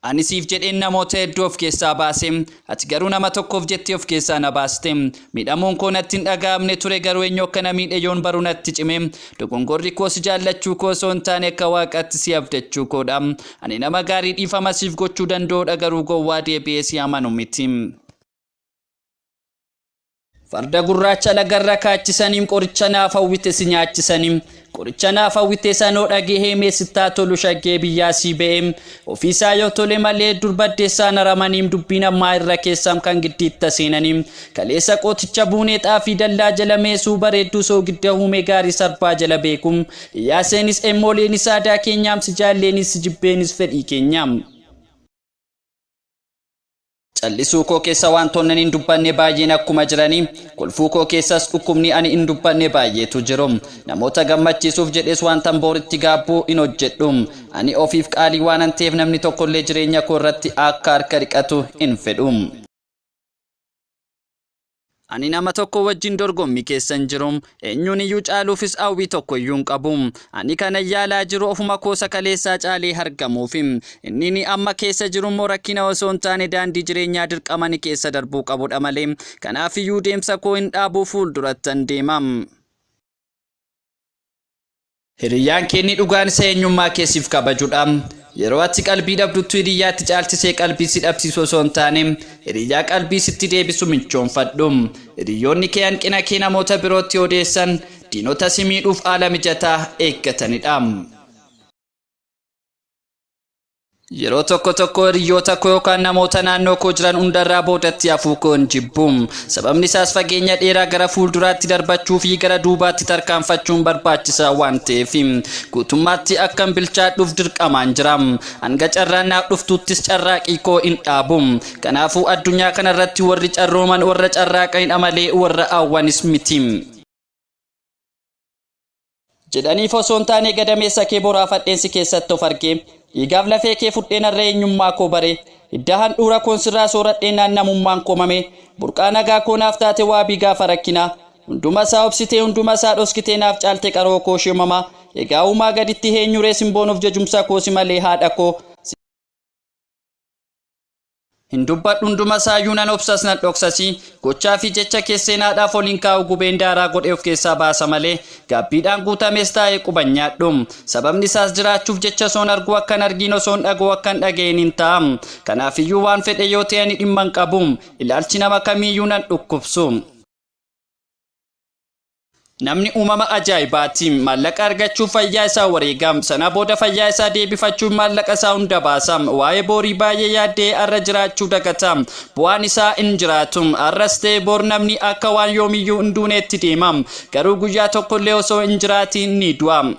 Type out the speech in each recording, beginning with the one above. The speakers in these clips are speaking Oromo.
Ani siif jedheen namoota hedduu of keessaa baase, ati garuu nama tokkoof jettee of keessaa na baaste. Miidhamuun koo natti hin dhaga'amne ture, garuu eenyu akka na miidhe yoon baru natti cime. Dogongorri koo si jaallachuu koo osoo hin taane akka waaqatti si abdachuu koodha. Ani nama gaarii dhiifama siif gochuu danda'udha, garuu gowwaa deebi'ee si amanu miti. Farda gurraacha lagarra kaachisaniin qoricha naaf hawwite si nyaachisaniin. Qoricha naaf hawwite sanoo dhagee meessittaa tolu shaggee biyyaa si ba'e. Ofiisaa yoo tole malee durbaddeessaa naramaniin dubbiin ammaa irra keessam kan giddiitta seenaniin. Kaleessa qooticha buunee xaafii dallaa jala meesuu bareedduu soo gidda huumee gaarii sarbaa jala beekum. Iyaaseenis emmoleenis aadaa keenyaam si jaalleenis jibbeenis fedhii keenyaam. Callisuu koo keessa wantoonni hin dubbanne baay'een akkuma jiranii, kolfuu koo keessas dhukkubni ani hin dubbanne baay'eetu jiru. Namoota gammachiisuuf jedhes wantan booritti gaabbuu hin hojjedhu. Ani ofiif qaalii waan ta'eef namni tokkollee jireenya koo irratti akka harka dhiqatu hin fedhu. Ani nama tokko wajjin dorgommii keessa hin jiru. Eenyuun iyyuu caaluufis hawwii tokko iyyuu hin qabu. Ani kana yaalaa jiru ofuma koosa kaleessaa caalee argamuuf. Inni amma keessa jiru immoo rakkina osoo hin taane daandii jireenyaa dirqamanii keessa darbuu qabudha malee. Kanaaf iyyuu deemsa koo hin dhaabuu fuuldurattan deemam. Hiriyyaan keenni dhugaan isa eenyummaa keessiif kabajudha. Yeroo ati qalbii dhabduttu hiriyyaatti caalchisee qalbii si dhabsiisu osoo hin taane hiriyyaa qalbii sitti deebisu michoonfadhu. Hiriyyoonni kee hanqina kee namoota birootti odeessan diinota si miidhuuf haala mijataa eeggatanidha. Yeroo tokko hiriyoota koo yookaan namoota naannoo koo jiran hundarraa boodatti hafuu koo hin jibbu. Sababni isaas fageenya dheeraa gara fuulduraatti darbachuu fi gara duubaatti tarkaanfachuun barbaachisaa waan ta'eef guutummaatti akkan bilchaadhuuf dirqamaan jira. Hanga carraan naaf dhuftuuttis carraaqii koo hin dhaabu. Kanaafuu addunyaa kanarratti warri carrooman warra carraaqanidha malee warra hawwanis miti. Jedhaniif osoo hin taane gadameessa kee boraafadheensi keessatti of argee Igaaf lafee kee fudheen irra eenyummaa koo bare. Idda handhuura koon sirraa sooradheen naannamummaan koomame. Burqaa nagaa koo naaf taate waa biigaafa rakkina. Hunduma isaa obsitee hunduma isaa dhoskitee naaf caalte qaroo koo shemama. Egaa uumaa gaditti heenyuree simboonuuf jajumsaa koo si malee haadha koo. Hindubbadhu hunduma saayyuu nan obsas nan dhoksasi. Gochaa fi jecha keesseenaadhaaf oliin kaa'u gubeen daaraa godhee of keessaa baasa malee gaabbiidhaan guutamees taa'ee quban nyaadhu. Sababni isaas jiraachuuf jecha soon argu akkan argiin osoon dhaguu akkan dhaga'een hin taa'am. Kanaafiyyuu waan fedhe yoo ta'e ani dhimma hin qabu. Ilaalchi nama kamiiyyuu nan dhukkubsu. Namni uumama ajaa'ibaati. Maallaqa argachuuf fayyaa isaa wareegam. Sana booda fayyaa isaa deebifachuuf maallaqa isaa hunda baasam. Waa'ee boorii baay'ee yaaddee arra jiraachuu dagatam. Bu'aan isaa hin jiraatum. Arras ta'e boor namni akka waan yoomiyyuu hin duuneetti deemam. Garuu guyyaa tokkollee osoo hin jiraatiin ni du'am.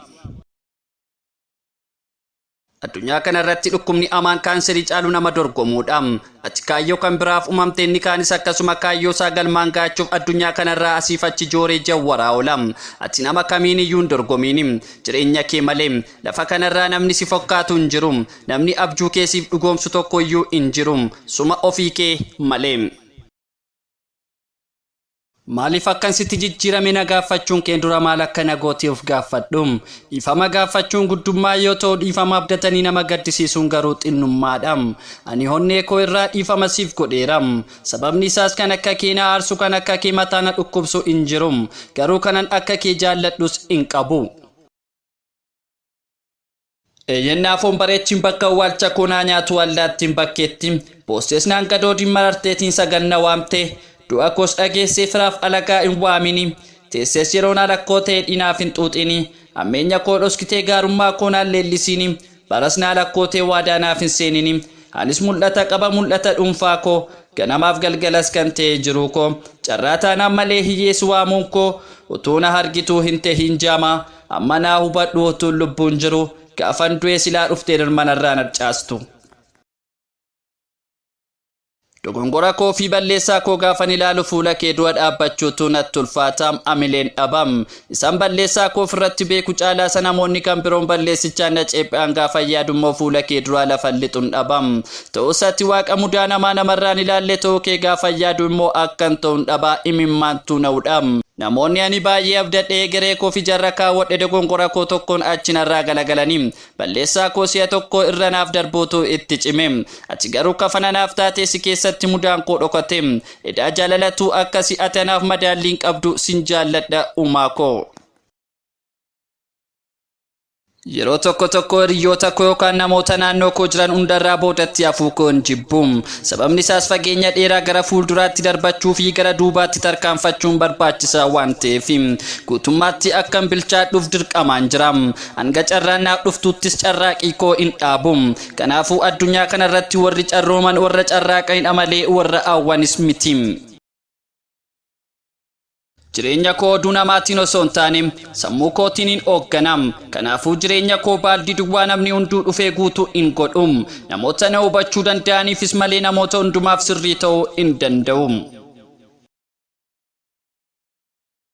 Addunyaa kanarratti dhukkubni amaan kaanserii caalu nama dorgomuudha. Ati kaayyoo kan biraaf uumamte inni kaanis akkasuma kaayyoo isaa galmaan gaachuuf addunyaa kanarraa asiif achi jooree jawwaraa oola. Ati nama kamiin iyyuu hin dorgomiin. Jireenya kee malee lafa kanarraa namni si fakkaatu hin jiru. Namni abjuu keessiif dhugoomsu tokko iyyuu hin jiru. Suma ofii kee malee. Maaliif akkan sitti jijjiirame na gaafachuun kee dura maal akka nagootee of gaafadhu. Dhiifama gaafachuun guddummaa yoo ta'u dhiifama abdatanii nama gaddisiisuun garuu xinnummaadha. Ani honnee koo irraa dhiifama siif godheera. Sababni isaas kan akka kee na aarsu kan akka kee mataa na dhukkubsu hin jiru. Garuu kanan akka kee jaalladhus hin qabu. Eeyyannaafoon bareechin bakka awwaalcha koonaa nyaatu allaattiin bakkeetti. Boostees naan gadoodiin mararteetiin saganna waamte. Du'a koos dhageessee firaaf alagaa hin waamini. Teessees yeroon alakkoo ta'e dhinaaf hin xuuxini. Ammeenya koo dhoskitee gaarummaa koo naan leellisini. Baras na alakkoo ta'e waadaa naaf hin seenini. Anis mul'ata qaba mul'ata dhuunfaa koo. Ganamaaf galgalas kan ta'e jiru koo. Carraa taanaan malee hiyyeessu waamuun koo. Utuu na hargituu hin ta'in jaama. Amma naa hubadhu utuun lubbuun jiru. Gaafan du'e silaa dhuftee dirmanarraa narcaastu. Dogongora koo fi balleessaa koo gaafan ilaalu fuula kee dura dhaabbachuutu natti ulfaata amileen dhabam. Isaan balleessaa koo ofirratti beeku caalaa sana namoonni kan biroon balleessichaan na ceephaan gaafa yaadummoo fuula kee dura lafan lixuun dhabam. Ta'us ati waaqa mudaa namaa namarraan ilaalle ta'uu kee gaafa yaadu immoo akkan ta'uun dhabaa imimmaantu na'uudhaam. Namoonni ani baay'ee abdadhee garee koo fi jarra kaawwadhe dogongora koo tokkoon achinarraa galagalanii balleessaa koo si'a tokko irra naaf darbuutu itti cime. Ati garuu kafana naaf taatee si keessatti mudaan koo dhokate. Edaa jaalalatu akkasi ati anaaf madaalliin qabdu sin jaalladha uumaa koo. Yeroo tokko hiriyoota koo yookaan namoota naannoo koo jiran hundarraa boodatti hafuu koon jibbu. Sababni isaas fageenya dheeraa gara fuulduraatti darbachuu fi gara duubaatti tarkaanfachuun barbaachisaa waan ta'eef guutummaatti akkan bilchaadhuuf dirqamaan jira. Hanga carraan naaf dhuftuuttis carraaqii koo hin dhaabu. Kanaafuu addunyaa kanarratti warri carrooman warra carraaqanidha malee warra hawwanis miti. Jireenya koo oduu namaatiin osoo hin taane sammuu kootiin hin hoogganam. Kanaafuu jireenya koo baaldii duwwaa namni hunduu dhufee guutuu hin godhu. Namoota na hubachuu danda'aniifis malee namoota hundumaaf sirrii ta'uu hin danda'u.